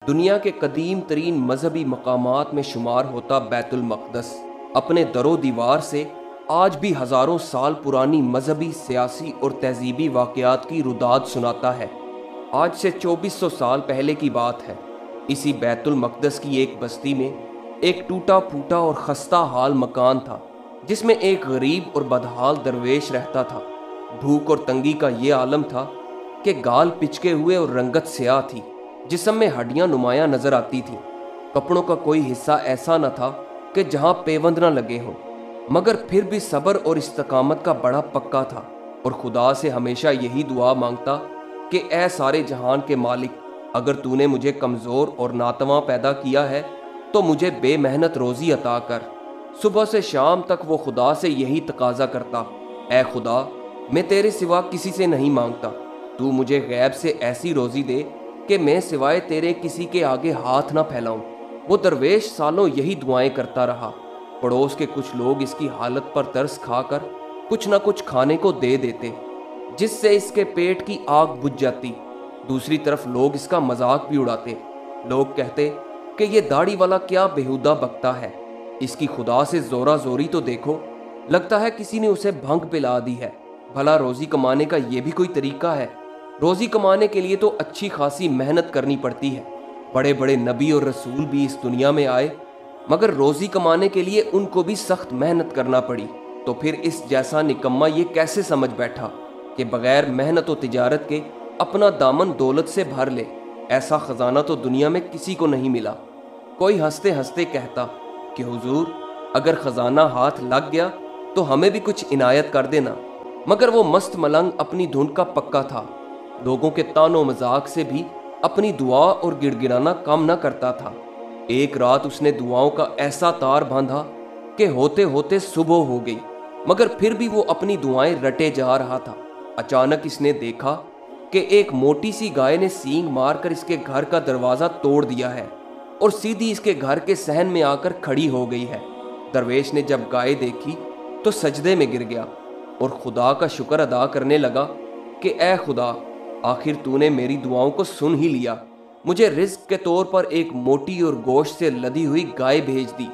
دنیا کے قدیم ترین مذہبی مقامات میں شمار ہوتا بیت المقدس اپنے در و دیوار سے آج بھی ہزاروں سال پرانی مذہبی، سیاسی اور تہذیبی واقعات کی رداد سناتا ہے۔ آج سے 2400 سال پہلے کی بات ہے۔ اسی بیت المقدس کی ایک بستی میں ایک ٹوٹا پھوٹا اور خستہ حال مکان تھا، جس میں ایک غریب اور بدحال درویش رہتا تھا۔ بھوک اور تنگی کا یہ عالم تھا کہ گال پچکے ہوئے اور رنگت سیاہ تھی، جسم میں ہڈیاں نمایاں نظر آتی تھیں۔ کپڑوں کا کوئی حصہ ایسا نہ تھا کہ جہاں پیوند نہ لگے ہوں، مگر پھر بھی صبر اور استقامت کا بڑا پکا تھا، اور خدا سے ہمیشہ یہی دعا مانگتا کہ اے سارے جہان کے مالک، اگر تو نے مجھے کمزور اور ناتواں پیدا کیا ہے تو مجھے بے محنت روزی عطا کر۔ صبح سے شام تک وہ خدا سے یہی تقاضا کرتا، اے خدا، میں تیرے سوا کسی سے نہیں مانگتا، تو مجھے غیب سے ایسی روزی دے کہ میں سوائے تیرے کسی کے آگے ہاتھ نہ پھیلاؤں۔ وہ درویش سالوں یہی دعائیں کرتا رہا۔ پڑوس کے کچھ لوگ اس کی حالت پر ترس کھا کر کچھ نہ کچھ کھانے کو دے دیتے، جس سے اس کے پیٹ کی آگ بجھ جاتی۔ دوسری طرف لوگ اس کا مذاق بھی اڑاتے۔ لوگ کہتے کہ یہ داڑھی والا کیا بےہودہ بکتا ہے، اس کی خدا سے زورا زوری تو دیکھو، لگتا ہے کسی نے اسے بھنگ پلا دی ہے۔ بھلا روزی کمانے کا یہ بھی کوئی طریقہ ہے؟ روزی کمانے کے لیے تو اچھی خاصی محنت کرنی پڑتی ہے۔ بڑے بڑے نبی اور رسول بھی اس دنیا میں آئے، مگر روزی کمانے کے لیے ان کو بھی سخت محنت کرنا پڑی۔ تو پھر اس جیسا نکما یہ کیسے سمجھ بیٹھا کہ بغیر محنت و تجارت کے اپنا دامن دولت سے بھر لے؟ ایسا خزانہ تو دنیا میں کسی کو نہیں ملا۔ کوئی ہنستے ہنستے کہتا کہ حضور، اگر خزانہ ہاتھ لگ گیا تو ہمیں بھی کچھ عنایت کر دینا۔ مگر وہ مست ملنگ اپنی دھن کا پکا تھا، لوگوں کے طعن و مذاق سے بھی اپنی دعا اور گڑ گڑانا کم نہ کرتا تھا۔ ایک رات اس نے دعاؤں کا ایسا تار باندھا کہ ہوتے ہوتے صبح ہو گئی، مگر پھر بھی وہ اپنی دعائیں رٹے جا رہا تھا۔ اچانک اس نے دیکھا کہ ایک موٹی سی گائے نے سینگ مار کر اس کے گھر کا دروازہ توڑ دیا ہے اور سیدھی اس کے گھر کے صحن میں آ کر کھڑی ہو گئی ہے۔ درویش نے جب گائے دیکھی تو سجدے میں گر گیا اور خدا کا شکر ادا کرنے لگا کہ اے خدا، آخر تو نے میری دعاؤں کو سن ہی لیا، مجھے رزق کے طور پر ایک موٹی اور گوشت سے لدی ہوئی گائے بھیج دی۔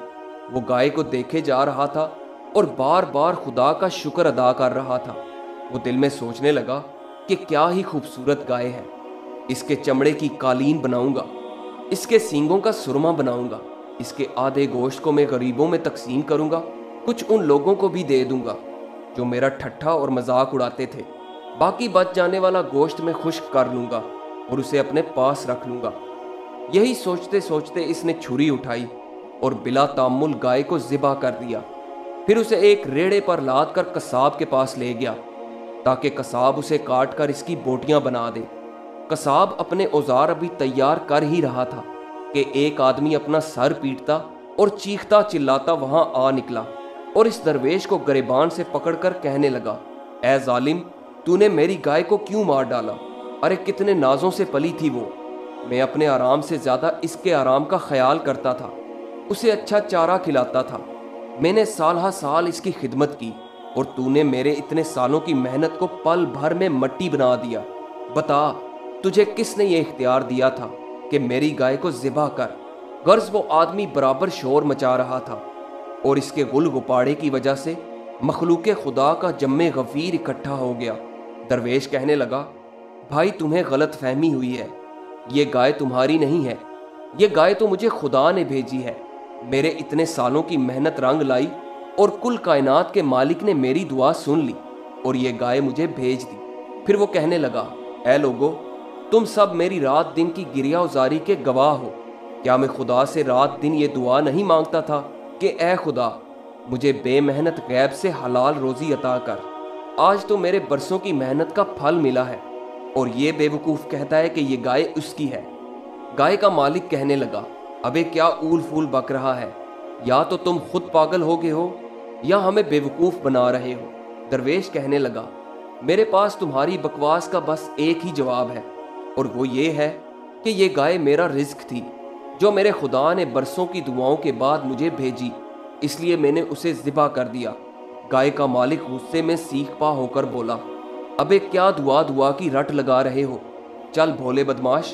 وہ گائے کو دیکھے جا رہا تھا اور بار بار خدا کا شکر ادا کر رہا تھا۔ وہ دل میں سوچنے لگا کہ کیا ہی خوبصورت گائے ہے، اس کے چمڑے کی قالین بناؤں گا، اس کے سینگوں کا سرما بناؤں گا، اس کے آدھے گوشت کو میں غریبوں میں تقسیم کروں گا، کچھ ان لوگوں کو بھی دے دوں گا جو میرا ٹھٹھا اور مذاق اڑاتے تھے، باقی بچ جانے والا گوشت میں خشک کر لوں گا اور اسے اپنے پاس رکھ لوں گا۔ یہی سوچتے سوچتے اس نے چھری اٹھائی اور بلا تامل گائے کو ذبح کر دیا۔ پھر اسے ایک ریڑے پر لاد کر قصاب کے پاس لے گیا تاکہ قصاب اسے کاٹ کر اس کی بوٹیاں بنا دے۔ قصاب اپنے اوزار ابھی تیار کر ہی رہا تھا کہ ایک آدمی اپنا سر پیٹتا اور چیختا چلاتا وہاں آ نکلا اور اس درویش کو گریبان سے پکڑ کر کہنے لگا، اے ظالم، تو نے میری گائے کو کیوں مار ڈالا؟ ارے کتنے نازوں سے پلی تھی وہ، میں اپنے آرام سے زیادہ اس کے آرام کا خیال کرتا تھا، اسے اچھا چارہ کھلاتا تھا، میں نے سال ہا سال اس کی خدمت کی، اور تو نے میرے اتنے سالوں کی محنت کو پل بھر میں مٹی بنا دیا۔ بتا، تجھے کس نے یہ اختیار دیا تھا کہ میری گائے کو ذبح کر؟ غرض وہ آدمی برابر شور مچا رہا تھا، اور اس کے غل غپاڑے کی وجہ سے مخلوق خدا کا جم غفیر اکٹھا ہو گیا۔ درویش کہنے لگا، بھائی تمہیں غلط فہمی ہوئی ہے، یہ گائے تمہاری نہیں ہے، یہ گائے تو مجھے خدا نے بھیجی ہے۔ میرے اتنے سالوں کی محنت رنگ لائی اور کل کائنات کے مالک نے میری دعا سن لی اور یہ گائے مجھے بھیج دی۔ پھر وہ کہنے لگا، اے لوگو، تم سب میری رات دن کی گریہ ازاری کے گواہ ہو۔ کیا میں خدا سے رات دن یہ دعا نہیں مانگتا تھا کہ اے خدا، مجھے بے محنت غیب سے حلال روزی عطا کر؟ آج تو میرے برسوں کی محنت کا پھل ملا ہے، اور یہ بے وقوف کہتا ہے کہ یہ گائے اس کی ہے۔ گائے کا مالک کہنے لگا، ابے کیا اول پھول بک رہا ہے؟ یا تو تم خود پاگل ہو گئے ہو یا ہمیں بے وقوف بنا رہے ہو۔ درویش کہنے لگا، میرے پاس تمہاری بکواس کا بس ایک ہی جواب ہے، اور وہ یہ ہے کہ یہ گائے میرا رزق تھی جو میرے خدا نے برسوں کی دعاؤں کے بعد مجھے بھیجی، اس لیے میں نے اسے ذبح کر دیا۔ گائے کا مالک غصے میں سیخ پا ہو کر بولا، ابے کیا دعا کی رٹ لگا رہے ہو؟ چل بھولے بدماش،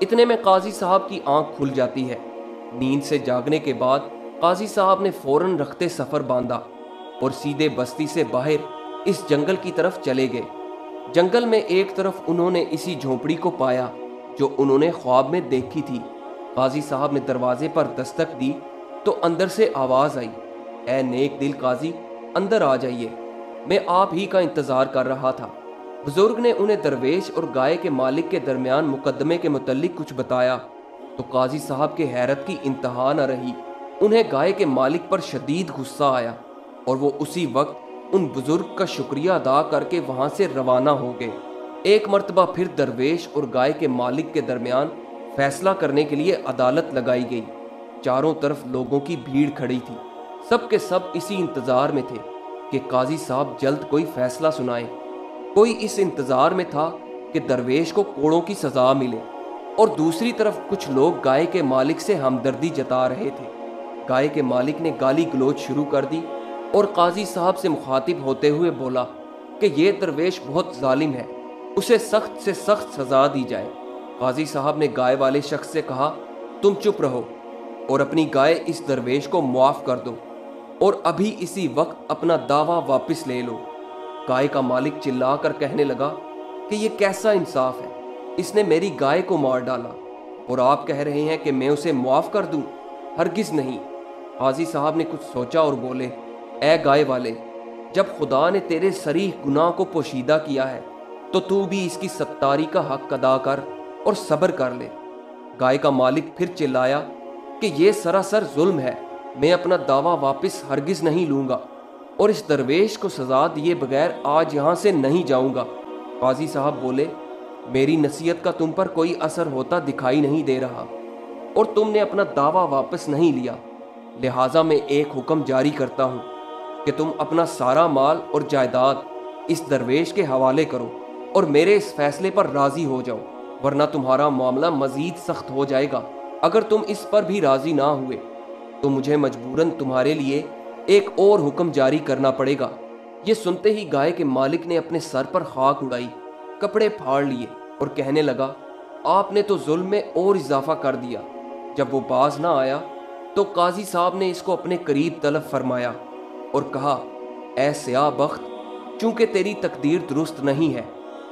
اتنے میں قاضی صاحب کی آنکھ کھل جاتی ہے۔ نیند سے جاگنے کے بعد قاضی صاحب نے فوراً رخت سفر باندھا اور سیدھے بستی سے باہر اس جنگل کی طرف چلے گئے۔ جنگل میں ایک طرف انہوں نے اسی جھونپڑی کو پایا جو انہوں نے خواب میں دیکھی تھی۔ قاضی صاحب نے دروازے پر دستک دی تو اندر سے آواز آئی، اے نیک دل قاضی، اندر آ جائیے، میں آپ ہی کا انتظار کر رہا تھا۔ بزرگ نے انہیں درویش اور گائے کے مالک کے درمیان مقدمے کے متعلق کچھ بتایا تو قاضی صاحب کے حیرت کی انتہا نہ رہی۔ انہیں گائے کے مالک پر شدید غصہ آیا اور وہ اسی وقت ان بزرگ کا شکریہ ادا کر کے وہاں سے روانہ ہو گئے۔ ایک مرتبہ پھر درویش اور گائے کے مالک کے درمیان فیصلہ کرنے کے لیے عدالت لگائی گئی۔ چاروں طرف لوگوں کی بھیڑ کھڑی تھی، سب کے سب اسی انتظار میں تھے کہ قاضی صاحب جلد کوئی فیصلہ سنائے۔ کوئی اس انتظار میں تھا کہ درویش کو کوڑوں کی سزا ملے اور دوسری طرف کچھ لوگ گائے کے مالک سے ہمدردی جتا رہے تھے۔ گائے کے مالک نے گالی گلوچ شروع کر دی اور قاضی صاحب سے مخاطب ہوتے ہوئے بولا کہ یہ درویش بہت ظالم ہے، اسے سخت سے سخت سزا دی جائے۔ قاضی صاحب نے گائے والے شخص سے کہا، تم چپ رہو اور اپنی گائے اس درویش کو معاف کر دو اور ابھی اسی وقت اپنا دعویٰ واپس لے لو۔ گائے کا مالک چلا کر کہنے لگا کہ یہ کیسا انصاف ہے، اس نے میری گائے کو مار ڈالا اور آپ کہہ رہے ہیں کہ میں اسے معاف کر دوں؟ ہرگز نہیں۔ قاضی صاحب نے کچھ سوچا اور بولے، اے گائے والے، جب خدا نے تیرے صریح گناہ کو پوشیدہ کیا ہے تو بھی اس کی ستاری کا حق ادا کر اور صبر کر لے۔ گائے کا مالک پھر چلایا کہ یہ سراسر ظلم ہے، میں اپنا دعویٰ واپس ہرگز نہیں لوں گا اور اس درویش کو سزا دیے بغیر آج یہاں سے نہیں جاؤں گا۔ قاضی صاحب بولے، میری نصیحت کا تم پر کوئی اثر ہوتا دکھائی نہیں دے رہا اور تم نے اپنا دعویٰ واپس نہیں لیا، لہٰذا میں ایک حکم جاری کرتا ہوں کہ تم اپنا سارا مال اور جائیداد اس درویش کے حوالے کرو اور میرے اس فیصلے پر راضی ہو جاؤ، ورنہ تمہارا معاملہ مزید سخت ہو جائے گا۔ اگر تم اس پر بھی راضی نہ ہوئے تو مجھے مجبوراً تمہارے لیے ایک اور حکم جاری کرنا پڑے گا۔ یہ سنتے ہی گائے کے مالک نے اپنے سر پر خاک اڑائی، کپڑے پھاڑ لیے اور کہنے لگا، آپ نے تو ظلم میں اور اضافہ کر دیا۔ جب وہ باز نہ آیا تو قاضی صاحب نے اس کو اپنے قریب طلب فرمایا اور کہا، اے سیاہ بخت، چونکہ تیری تقدیر درست نہیں ہے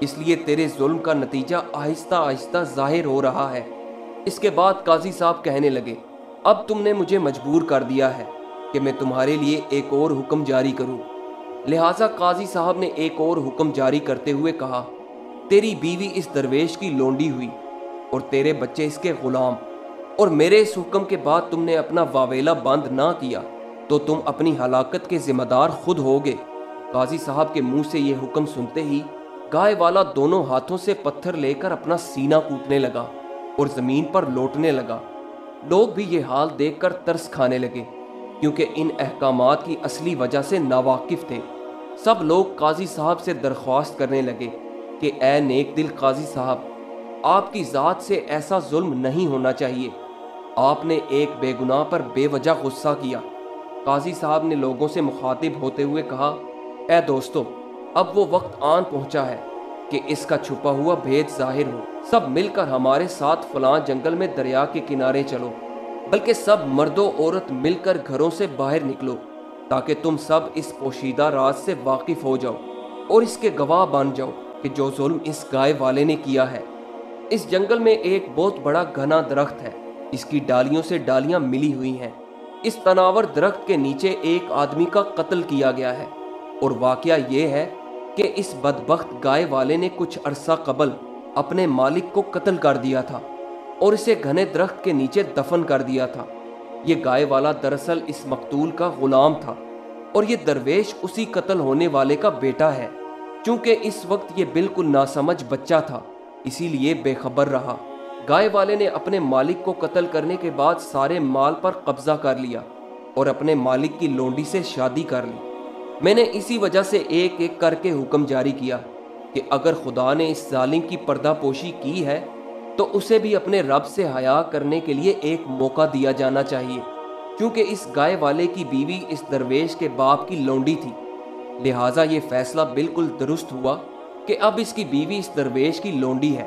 اس لیے تیرے ظلم کا نتیجہ آہستہ آہستہ ظاہر ہو رہا ہے۔ اس کے بعد قاضی صاحب کہنے لگے، اب تم نے مجھے مجبور کر دیا ہے کہ میں تمہارے لیے ایک اور حکم جاری کروں۔ لہٰذا قاضی صاحب نے ایک اور حکم جاری کرتے ہوئے کہا، تیری بیوی اس درویش کی لونڈی ہوئی اور تیرے بچے اس کے غلام، اور میرے اس حکم کے بعد تم نے اپنا واویلا بند نہ کیا تو تم اپنی ہلاکت کے ذمہ دار خود ہوگے۔ قاضی صاحب کے منہ سے یہ حکم سنتے ہی گائے والا دونوں ہاتھوں سے پتھر لے کر اپنا سینہ کوٹنے لگا اور زمین پر لوٹنے لگا۔ لوگ بھی یہ حال دیکھ کر ترس کھانے لگے کیونکہ ان احکامات کی اصلی وجہ سے ناواقف تھے۔ سب لوگ قاضی صاحب سے درخواست کرنے لگے کہ اے نیک دل قاضی صاحب، آپ کی ذات سے ایسا ظلم نہیں ہونا چاہیے، آپ نے ایک بے گناہ پر بے وجہ غصہ کیا۔ قاضی صاحب نے لوگوں سے مخاطب ہوتے ہوئے کہا، اے دوستو، اب وہ وقت آن پہنچا ہے کہ اس کا چھپا ہوا بھید ظاہر ہو۔ سب مل کر ہمارے ساتھ فلاں جنگل میں دریا کے کنارے چلو، بلکہ سب مرد و عورت مل کر گھروں سے باہر نکلو تاکہ تم سب اس پوشیدہ راز سے واقف ہو جاؤ اور اس کے گواہ بن جاؤ کہ جو ظلم اس گائے والے نے کیا ہے۔ اس جنگل میں ایک بہت بڑا گھنا درخت ہے، اس کی ڈالیوں سے ڈالیاں ملی ہوئی ہیں۔ اس تناور درخت کے نیچے ایک آدمی کا قتل کیا گیا ہے اور واقعہ یہ ہے کہ اس بدبخت گائے والے نے کچھ عرصہ قبل اپنے مالک کو قتل کر دیا تھا اور اسے گھنے درخت کے نیچے دفن کر دیا تھا۔ یہ گائے والا دراصل اس مقتول کا غلام تھا اور یہ درویش اسی قتل ہونے والے کا بیٹا ہے۔ چونکہ اس وقت یہ بالکل ناسمجھ بچہ تھا اسی لیے بے خبر رہا۔ گائے والے نے اپنے مالک کو قتل کرنے کے بعد سارے مال پر قبضہ کر لیا اور اپنے مالک کی لونڈی سے شادی کر لی۔ میں نے اسی وجہ سے ایک ایک کر کے حکم جاری کیا کہ اگر خدا نے اس ظالم کی پردہ پوشی کی ہے تو اسے بھی اپنے رب سے حیا کرنے کے لیے ایک موقع دیا جانا چاہیے، کیونکہ اس گائے والے کی بیوی اس درویش کے باپ کی لونڈی تھی۔ لہٰذا یہ فیصلہ بالکل درست ہوا کہ اب اس کی بیوی اس درویش کی لونڈی ہے